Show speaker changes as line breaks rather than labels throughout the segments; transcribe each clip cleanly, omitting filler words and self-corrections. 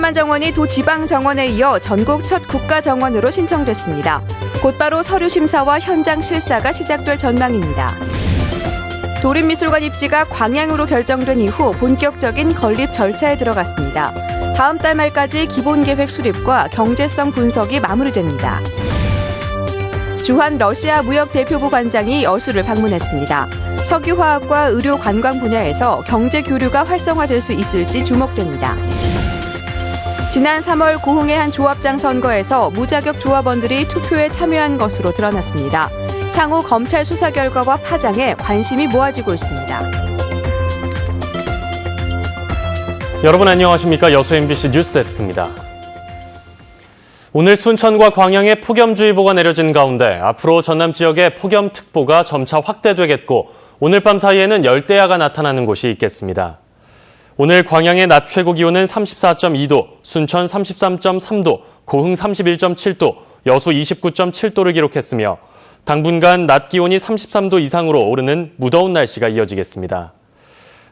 순천만 정원이 도지방 정원에 이어 전국 첫 국가 정원으로 신청됐습니다. 곧바로 서류 심사와 현장 실사가 시작될 전망입니다. 도립미술관 입지가 광양으로 결정된 이후 본격적인 건립 절차에 들어갔습니다. 다음 달 말까지 기본계획 수립과 경제성 분석이 마무리됩니다. 주한 러시아 무역대표부 관장이 여수를 방문했습니다. 석유화학과 의료 관광 분야에서 경제 교류가 활성화될 수 있을지 주목됩니다. 지난 3월 고흥의 한 조합장 선거에서 무자격 조합원들이 투표에 참여한 것으로 드러났습니다. 향후 검찰 수사 결과와 파장에 관심이 모아지고 있습니다.
여러분 안녕하십니까? 여수 MBC 뉴스데스크입니다. 오늘 순천과 광양에 폭염주의보가 내려진 가운데 앞으로 전남 지역에 폭염특보가 점차 확대되겠고 오늘 밤 사이에는 열대야가 나타나는 곳이 있겠습니다. 오늘 광양의 낮 최고 기온은 34.2도, 순천 33.3도, 고흥 31.7도, 여수 29.7도를 기록했으며 당분간 낮 기온이 33도 이상으로 오르는 무더운 날씨가 이어지겠습니다.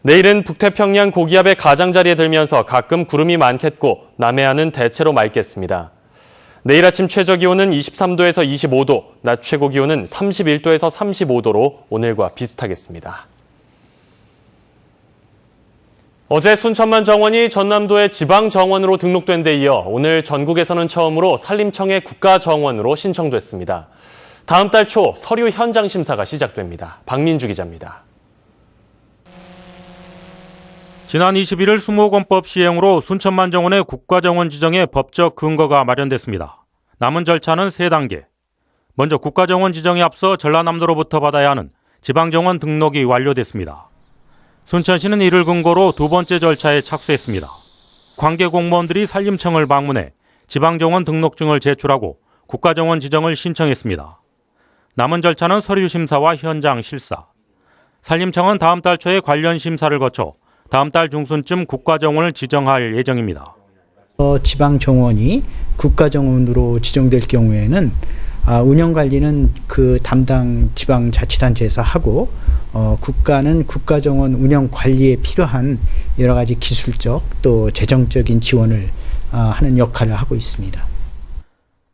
내일은 북태평양 고기압의 가장자리에 들면서 가끔 구름이 많겠고 남해안은 대체로 맑겠습니다. 내일 아침 최저 기온은 23도에서 25도, 낮 최고 기온은 31도에서 35도로 오늘과 비슷하겠습니다. 어제 순천만 정원이 전남도의 지방정원으로 등록된 데 이어 오늘 전국에서는 처음으로 산림청의 국가정원으로 신청됐습니다. 다음 달 초 서류 현장 심사가 시작됩니다. 박민주 기자입니다.
지난 21일 수목원법 시행으로 순천만 정원의 국가정원 지정에 법적 근거가 마련됐습니다. 남은 절차는 3단계. 먼저 국가정원 지정에 앞서 전라남도로부터 받아야 하는 지방정원 등록이 완료됐습니다. 순천시는 이를 근거로 두 번째 절차에 착수했습니다. 관계 공무원들이 산림청을 방문해 지방정원 등록증을 제출하고 국가정원 지정을 신청했습니다. 남은 절차는 서류 심사와 현장 실사. 산림청은 다음 달 초에 관련 심사를 거쳐 다음 달 중순쯤 국가정원을 지정할 예정입니다.
지방정원이 국가정원으로 지정될 경우에는 운영관리는 그 담당 지방자치단체에서 하고 국가는 국가정원 운영관리에 필요한 여러 가지 기술적 또 재정적인 지원을 하는 역할을 하고 있습니다.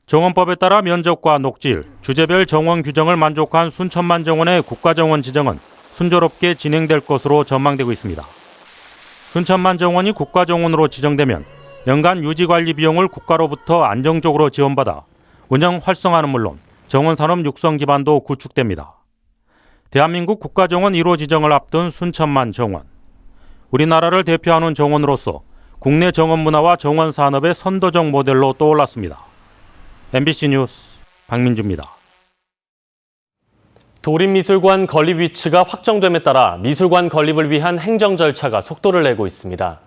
정원법에 따라 면적과 녹질, 주제별 정원 규정을 만족한 순천만 정원의 국가정원 지정은 순조롭게 진행될 것으로 전망되고 있습니다. 순천만 정원이 국가정원으로 지정되면 연간 유지관리 비용을 국가로부터 안정적으로 지원받아 운영 활성화는 물론 정원 산업 육성 기반도 구축됩니다. 대한민국 국가정원 1호 지정을 앞둔 순천만 정원. 우리나라를 대표하는 정원으로서 국내 정원 문화와 정원 산업의 선도적 모델로 떠올랐습니다. MBC 뉴스 박민주입니다.
도립미술관 건립 위치가 확정됨에 따라 미술관 건립을 위한 행정 절차가 속도를 내고 있습니다.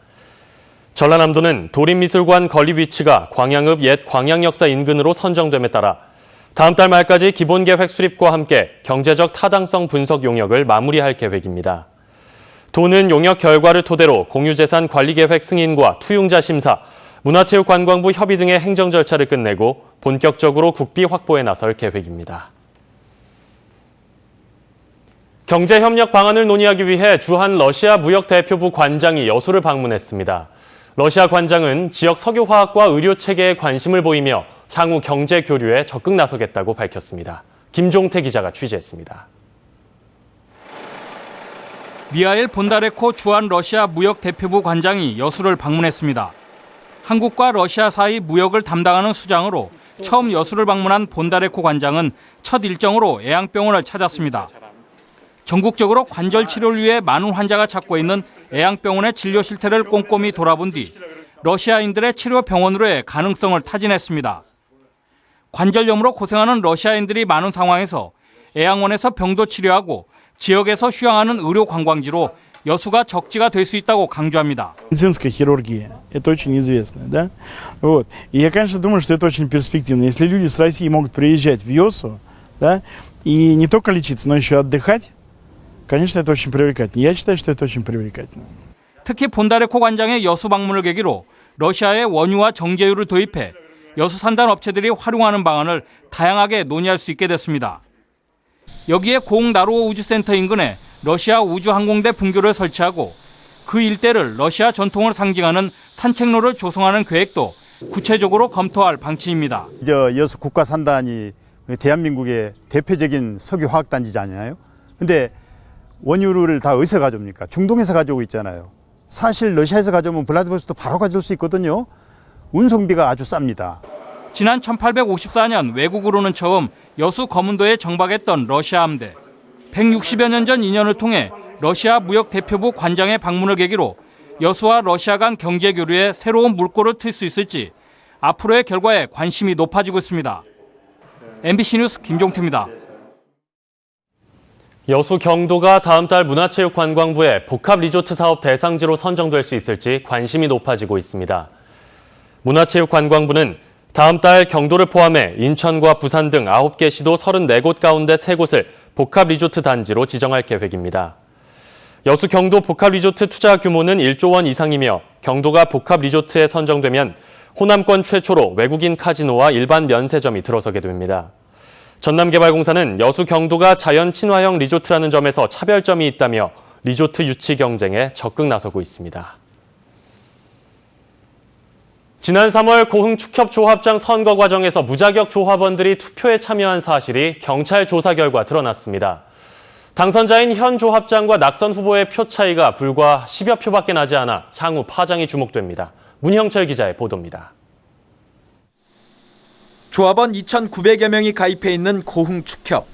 전라남도는 도립미술관 건립 위치가 광양읍 옛 광양역사 인근으로 선정됨에 따라 다음 달 말까지 기본계획 수립과 함께 경제적 타당성 분석 용역을 마무리할 계획입니다. 도는 용역 결과를 토대로 공유재산 관리계획 승인과 투용자 심사, 문화체육관광부 협의 등의 행정 절차를 끝내고 본격적으로 국비 확보에 나설 계획입니다. 경제협력 방안을 논의하기 위해 주한 러시아 무역대표부 관장이 여수를 방문했습니다. 러시아 관장은 지역 석유화학과 의료체계에 관심을 보이며 향후 경제 교류에 적극 나서겠다고 밝혔습니다. 김종태 기자가 취재했습니다.
미하일 본다레코 주한 러시아 무역대표부 관장이 여수를 방문했습니다. 한국과 러시아 사이 무역을 담당하는 수장으로 처음 여수를 방문한 본다레코 관장은 첫 일정으로 애양병원을 찾았습니다. 전국적으로 관절 치료를 위해 많은 환자가 찾고 있는 애양병원의 진료 실태를 꼼꼼히 돌아본 뒤 러시아인들의 치료 병원으로의 가능성을 타진했습니다. 관절염으로 고생하는 러시아인들이 많은 상황에서 애양원에서 병도 치료하고 지역에서 휴양하는 의료 관광지로 여수가 적지가 될 수 있다고 강조합니다.
Медицинская хирургия – это очень известно, да? Вот. И я, конечно, думаю, что это очень перспективно. Если люди с России могут приезжать в Йосу, да, и не только лечиться, но еще отдыхать, конечно, это очень привлекательно. Я считаю, что это очень привлекательно.
특히 본다레코 관장의 여수 방문을 계기로 러시아의 원유와 정제유를 도입해 여수 산단 업체들이 활용하는 방안을 다양하게 논의할 수 있게 됐습니다. 여기에 고흥 나루오 우주센터 인근에 러시아 우주항공대 분교를 설치하고 그 일대를 러시아 전통을 상징하는 산책로를 조성하는 계획도 구체적으로 검토할 방침입니다.
여수 국가산단이 대한민국의 대표적인 석유화학단지잖아요. 근데 원유를 다 어디서 가져옵니까? 중동에서 가져오고 있잖아요. 사실 러시아에서 가져오면 블라디보스토크도 바로 가져올 수 있거든요. 운송비가 아주 쌉니다.
지난 1854년 외국으로는 처음 여수 거문도에 정박했던 러시아 함대. 160여 년 전 인연을 통해 러시아 무역대표부 관장의 방문을 계기로 여수와 러시아 간 경제 교류에 새로운 물꼬를 틀 수 있을지 앞으로의 결과에 관심이 높아지고 있습니다. MBC 뉴스 김종태입니다.
여수 경도가 다음 달 문화체육관광부의 복합리조트 사업 대상지로 선정될 수 있을지 관심이 높아지고 있습니다. 문화체육관광부는 다음 달 경도를 포함해 인천과 부산 등 9개 시도 34곳 가운데 3곳을 복합리조트 단지로 지정할 계획입니다. 여수 경도 복합리조트 투자 규모는 1조 원 이상이며 경도가 복합리조트에 선정되면 호남권 최초로 외국인 카지노와 일반 면세점이 들어서게 됩니다. 전남개발공사는 여수 경도가 자연 친화형 리조트라는 점에서 차별점이 있다며 리조트 유치 경쟁에 적극 나서고 있습니다. 지난 3월 고흥 축협조합장 선거 과정에서 무자격 조합원들이 투표에 참여한 사실이 경찰 조사 결과 드러났습니다. 당선자인 현 조합장과 낙선 후보의 표 차이가 불과 10여 표밖에 나지 않아 향후 파장이 주목됩니다. 문형철 기자의 보도입니다.
조합원 2,900여 명이 가입해 있는 고흥 축협.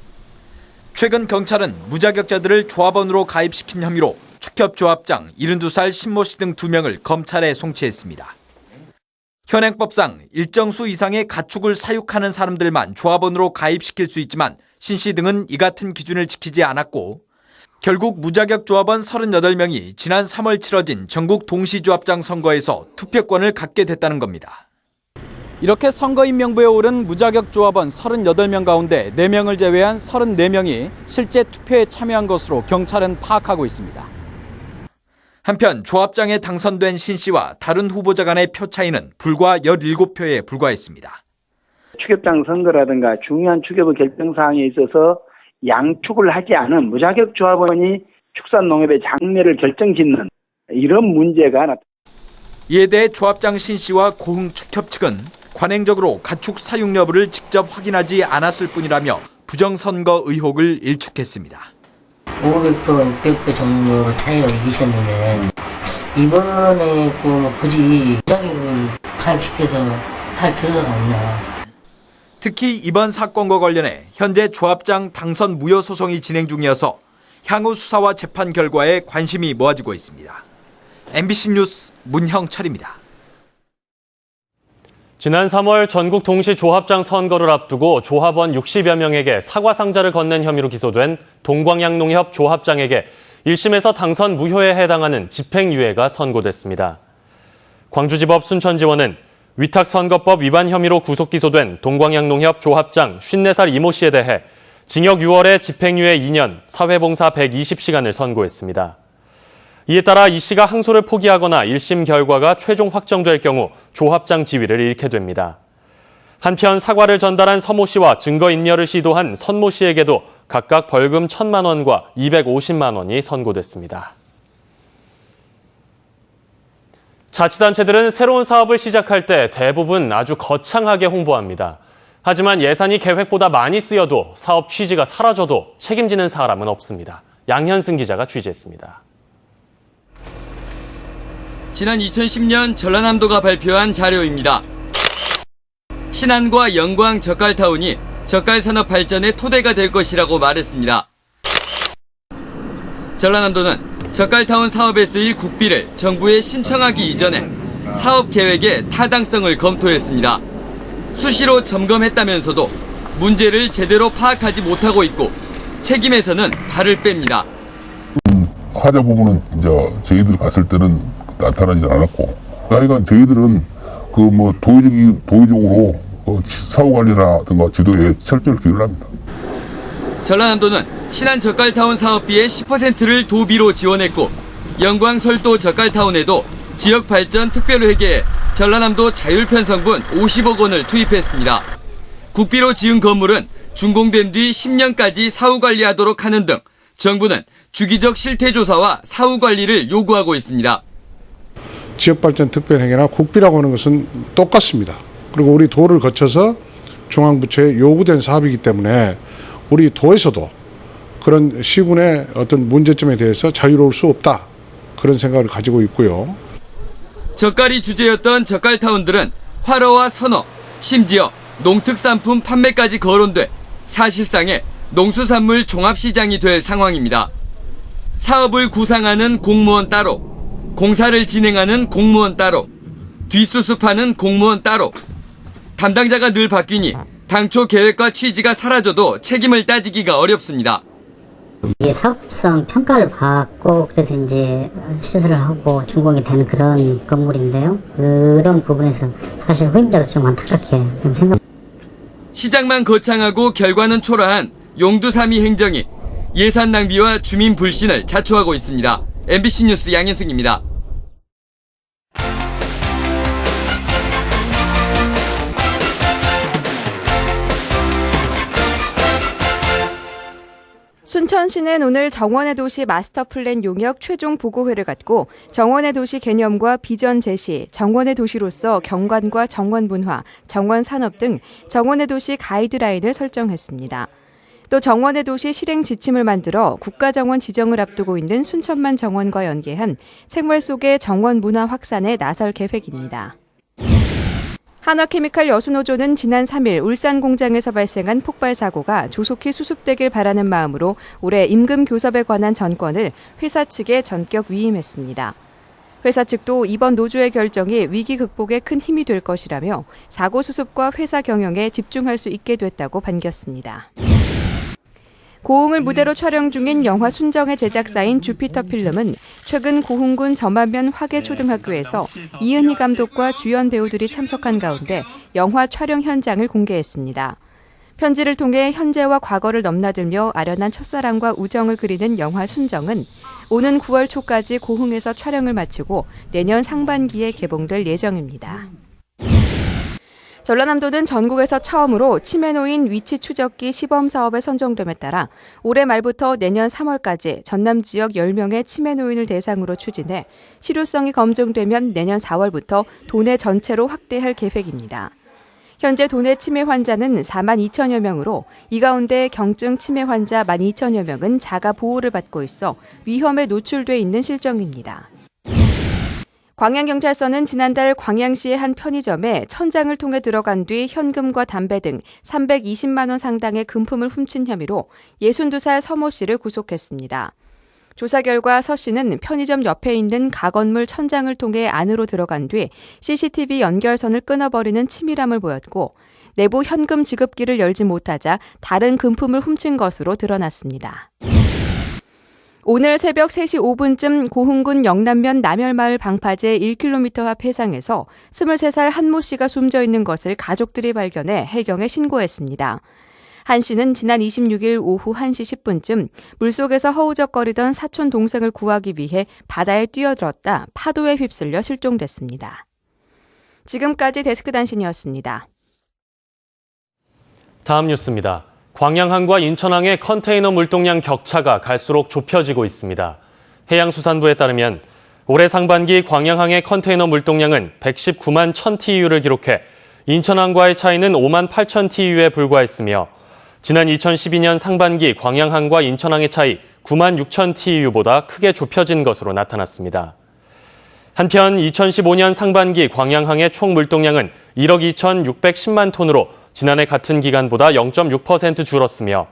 최근 경찰은 무자격자들을 조합원으로 가입시킨 혐의로 축협 조합장 72살 신모 씨 등 2명을 검찰에 송치했습니다. 현행법상 일정 수 이상의 가축을 사육하는 사람들만 조합원으로 가입시킬 수 있지만 신 씨 등은 이 같은 기준을 지키지 않았고 결국 무자격 조합원 38명이 지난 3월 치러진 전국 동시조합장 선거에서 투표권을 갖게 됐다는 겁니다. 이렇게 선거인 명부에 오른 무자격 조합원 38명 가운데 4명을 제외한 34명이 실제 투표에 참여한 것으로 경찰은 파악하고 있습니다. 한편 조합장에 당선된 신 씨와 다른 후보자 간의 표 차이는 불과 17표에 불과했습니다.
축협장 선거라든가 중요한 축협의 결정사항에 있어서 양축을 하지 않은 무자격 조합원이 축산농협의 장래를 결정짓는 이런 문제가 나타났습니다.
이에 대해 조합장 신 씨와 고흥 축협 측은 관행적으로 가축 사육 여부를 직접 확인하지 않았을 뿐이라며 부정선거 의혹을 일축했습니다.
500표, 600표 정도 차이로 이기셨는데 이번에 굳이 무자격을 가입시켜서 할 필요가 없나.
특히 이번 사건과 관련해 현재 조합장 당선 무효 소송이 진행 중이어서 향후 수사와 재판 결과에 관심이 모아지고 있습니다. MBC 뉴스 문형철입니다.
지난 3월 전국 동시 조합장 선거를 앞두고 조합원 60여 명에게 사과 상자를 건넨 혐의로 기소된 동광양농협 조합장에게 1심에서 당선 무효에 해당하는 집행유예가 선고됐습니다. 광주지법 순천지원은 위탁선거법 위반 혐의로 구속 기소된 동광양농협 조합장 54살 이모 씨에 대해 징역 6월에 집행유예 2년, 사회봉사 120시간을 선고했습니다. 이에 따라 이 씨가 항소를 포기하거나 1심 결과가 최종 확정될 경우 조합장 지위를 잃게 됩니다. 한편 사과를 전달한 서모 씨와 증거인멸을 시도한 선모 씨에게도 각각 벌금 1,000만 원과 250만 원이 선고됐습니다. 자치단체들은 새로운 사업을 시작할 때 대부분 아주 거창하게 홍보합니다. 하지만 예산이 계획보다 많이 쓰여도 사업 취지가 사라져도 책임지는 사람은 없습니다. 양현승 기자가 취재했습니다.
지난 2010년 전라남도가 발표한 자료입니다. 신안과 영광 젓갈타운이 젓갈산업 발전의 토대가 될 것이라고 말했습니다. 전라남도는 젓갈타운 사업에 쓰일 국비를 정부에 신청하기 이전에 사업 계획의 타당성을 검토했습니다. 수시로 점검했다면서도 문제를 제대로 파악하지 못하고 있고 책임에서는 발을 뺍니다.
하자 부분은 이제 저희들이 봤을 때는 나타나지 않았고, 하여간 저희들은 도의적으로 사후 관리라든가 지도에 철저히 기여를 합니다.
전라남도는 신안 젓갈타운 사업비의 10%를 도비로 지원했고, 영광 설도 젓갈타운에도 지역 발전 특별을 회계해 전라남도 자율편성분 50억 원을 투입했습니다. 국비로 지은 건물은 준공된 뒤 10년까지 사후 관리하도록 하는 등 정부는 주기적 실태 조사와 사후 관리를 요구하고 있습니다.
지역발전특별회계나 국비라고 하는 것은 똑같습니다. 그리고 우리 도를 거쳐서 중앙부처에 요구된 사업이기 때문에 우리 도에서도 그런 시군의 어떤 문제점에 대해서 자유로울 수 없다. 그런 생각을 가지고 있고요.
젓갈이 주제였던 젓갈타운들은 활어와 선어, 심지어 농특산품 판매까지 거론돼 사실상의 농수산물 종합시장이 될 상황입니다. 사업을 구상하는 공무원 따로, 공사를 진행하는 공무원 따로, 뒷수습하는 공무원 따로. 담당자가 늘 바뀌니 당초 계획과 취지가 사라져도 책임을 따지기가 어렵습니다.
이게 사업성 평가를 받고 그래서 이제 시설을 하고 준공이 되는 그런 건물인데요. 그런 부분에서 사실 후임자가 좀 안타깝게 좀 생각.
시장만 거창하고 결과는 초라한 용두사미 행정이 예산 낭비와 주민 불신을 자초하고 있습니다. MBC 뉴스 양현승입니다.
순천시는 오늘 정원의 도시 마스터플랜 용역 최종 보고회를 갖고 정원의 도시 개념과 비전 제시, 정원의 도시로서 경관과 정원 문화, 정원 산업 등 정원의 도시 가이드라인을 설정했습니다. 또 정원의 도시 실행 지침을 만들어 국가정원 지정을 앞두고 있는 순천만 정원과 연계한 생활 속의 정원 문화 확산에 나설 계획입니다. 한화케미칼 여수노조는 지난 3일 울산 공장에서 발생한 폭발 사고가 조속히 수습되길 바라는 마음으로 올해 임금 교섭에 관한 전권을 회사 측에 전격 위임했습니다. 회사 측도 이번 노조의 결정이 위기 극복에 큰 힘이 될 것이라며 사고 수습과 회사 경영에 집중할 수 있게 됐다고 반겼습니다. 고흥을 무대로 촬영 중인 영화 순정의 제작사인 주피터 필름은 최근 고흥군 점안면 화계초등학교에서 이은희 감독과 주연 배우들이 참석한 가운데 영화 촬영 현장을 공개했습니다. 편지를 통해 현재와 과거를 넘나들며 아련한 첫사랑과 우정을 그리는 영화 순정은 오는 9월 초까지 고흥에서 촬영을 마치고 내년 상반기에 개봉될 예정입니다. 전라남도는 전국에서 처음으로 치매노인 위치 추적기 시범 사업에 선정됨에 따라 올해 말부터 내년 3월까지 전남 지역 10명의 치매노인을 대상으로 추진해 실효성이 검증되면 내년 4월부터 도내 전체로 확대할 계획입니다. 현재 도내 치매 환자는 4만 2천여 명으로 이 가운데 경증 치매 환자 1만 2천여 명은 자가 보호를 받고 있어 위험에 노출돼 있는 실정입니다. 광양경찰서는 지난달 광양시의 한 편의점에 천장을 통해 들어간 뒤 현금과 담배 등 320만 원 상당의 금품을 훔친 혐의로 62살 서모 씨를 구속했습니다. 조사 결과 서 씨는 편의점 옆에 있는 가건물 천장을 통해 안으로 들어간 뒤 CCTV 연결선을 끊어버리는 치밀함을 보였고 내부 현금 지급기를 열지 못하자 다른 금품을 훔친 것으로 드러났습니다. 오늘 새벽 3시 5분쯤 고흥군 영남면 남열마을 방파제 1km 앞 해상에서 23살 한모 씨가 숨져 있는 것을 가족들이 발견해 해경에 신고했습니다. 한 씨는 지난 26일 오후 1시 10분쯤 물속에서 허우적거리던 사촌 동생을 구하기 위해 바다에 뛰어들었다 파도에 휩쓸려 실종됐습니다. 지금까지 데스크 단신이었습니다.
다음 뉴스입니다. 광양항과 인천항의 컨테이너 물동량 격차가 갈수록 좁혀지고 있습니다. 해양수산부에 따르면 올해 상반기 광양항의 컨테이너 물동량은 119만 1000TEU를 기록해 인천항과의 차이는 5만 8천 TEU에 불과했으며 지난 2012년 상반기 광양항과 인천항의 차이 9만 6천 TEU보다 크게 좁혀진 것으로 나타났습니다. 한편 2015년 상반기 광양항의 총 물동량은 1억 2,610만 톤으로 지난해 같은 기간보다 0.6% 줄었으며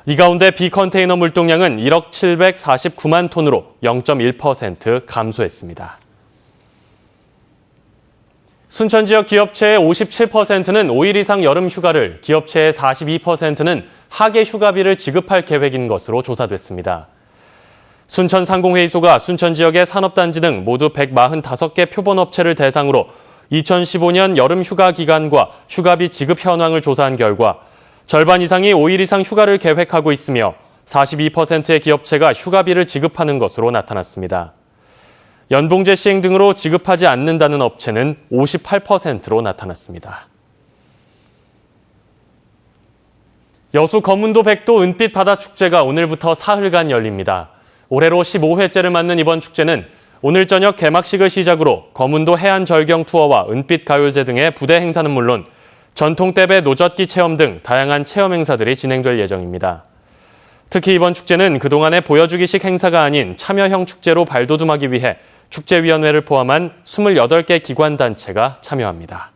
이 가운데 비컨테이너 물동량은 1억 749만 톤으로 0.1% 감소했습니다. 순천 지역 기업체의 57%는 5일 이상 여름 휴가를, 기업체의 42%는 하계 휴가비를 지급할 계획인 것으로 조사됐습니다. 순천 상공회의소가 순천 지역의 산업단지 등 모두 145개 표본업체를 대상으로 2015년 여름 휴가 기간과 휴가비 지급 현황을 조사한 결과 절반 이상이 5일 이상 휴가를 계획하고 있으며 42%의 기업체가 휴가비를 지급하는 것으로 나타났습니다. 연봉제 시행 등으로 지급하지 않는다는 업체는 58%로 나타났습니다. 여수 검문도 백도 은빛 바다 축제가 오늘부터 사흘간 열립니다. 올해로 15회째를 맞는 이번 축제는 오늘 저녁 개막식을 시작으로 거문도 해안절경 투어와 은빛 가요제 등의 부대 행사는 물론 전통 떼배 노젓기 체험 등 다양한 체험 행사들이 진행될 예정입니다. 특히 이번 축제는 그동안의 보여주기식 행사가 아닌 참여형 축제로 발돋움하기 위해 축제위원회를 포함한 28개 기관단체가 참여합니다.